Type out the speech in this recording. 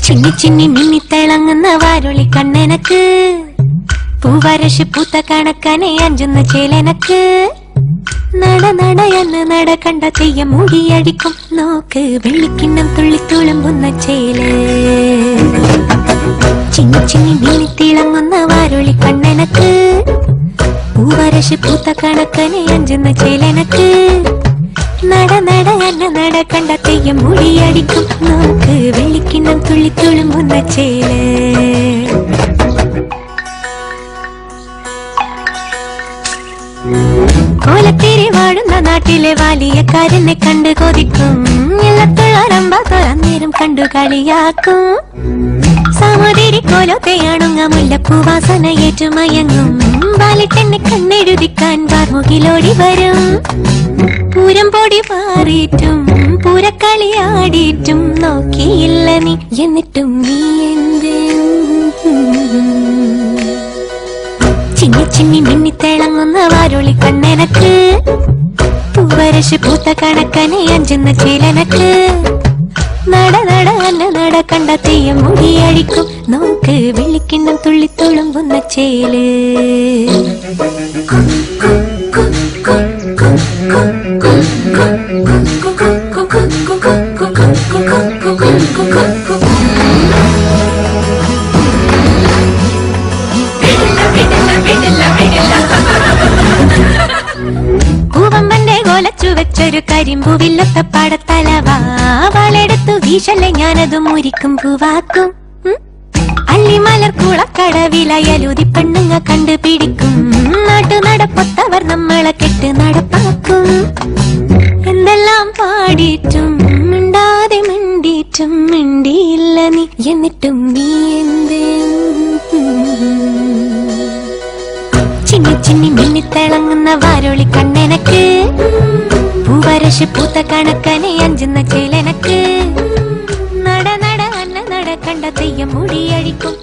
ചിന്നി ചിന്നി മിന്നി തിളങ്ങുന്ന വാരുളി കണ്ണെനക്ക് പൂവരശ് പൂത്ത കണക്കനെ അഞ്ചുന്ന ചേലനക്ക് നട നടയെന്ന് നട കണ്ട തെയ്യ മുടിയടിക്കും നോക്ക് വെള്ളിക്കിണ്ണം തുള്ളി തുളുമ്പുന്ന ചേല് ചിന്നി ചിന്നി മിന്നി തിളങ്ങുന്ന വാരുളി കണ്ണെനക്ക് പൂവരശ് പൂത്ത കണക്കനെ അഞ്ചുന്ന ചേലനക്ക് നട നടയെന്ന് നട കണ്ട തെയ്യ മുടിയടിക്കും നോക്ക് വെള്ളിക്കിണ്ണം തുള്ളി തുളുമ്പുന്ന ചേല് കോലത്തേരി വാടുന്ന നാട്ടിലെ വലിയക്കാരനെ കണ്ട് കൊതിക്കും ഇല്ലത്തുള്ളരമ്പ തുറന്നേരം കണ്ടു കളിയാക്കും സാമൂതിരി കോലത്തെയാണുങ്ങ മുല്ലപ്പൂവാസന ഏറ്റുമയങ്ങും ബാലിട്ടെന്നെ കണ്ണെഴുതിക്കാൻ വാർമുകിലോടി വരും പൂരം പൊടി പാറിയിട്ടും പൂരക്കളിയാടിയിട്ടും നോക്കിയില്ല നീ എന്നിട്ടും നീ എന്ത് ചിന്നി ചിന്നി മിന്നി തിളങ്ങുന്ന വാരുളി കണ്ണെനക്ക് പൂവരശ് പൂത്ത കണക്കനെ അഞ്ചുന്ന ചേലനക്ക് നട നട അന്ന നട കണ്ട തെയ്യം മുടിയടിക്കും നോക്ക് വെള്ളിക്കിണ്ണം തുള്ളി തുളുമ്പുന്ന ചേല് പൂവമ്പന്റെ കോലച്ചു വെച്ചൊരു കരിമ്പൂവില്ലത്ത പടത്തലവാ വളെടുത്തു വീശല്ലേ ഞാനത് മുരിക്കും പൂവാക്കും അല്ലിമലർ കുളക്കടവിലയലുതി പെണ്ണുങ്ങ കണ്ടുപിടിക്കും നാട്ടു നടപ്പൊത്തവർ നമ്മളെ കെട്ട് നടപ്പാക്കും എന്തെല്ലാം പാടിയിട്ടും മിണ്ടാതെ മിണ്ടിയിട്ടും മിണ്ടിയില്ല നീ എന്നിട്ടും നീ എന്ത് ചിന്നി ചിന്നി മിന്നി തിളങ്ങുന്ന വാരുളി കണ്ണെനക്ക് പൂവരശ് പൂത്ത കണക്കനെ അഞ്ചുന്ന ചേലനക്ക് നട നട അന്ന നട കണ്ട തെയ്യം മുടിയടിക്കും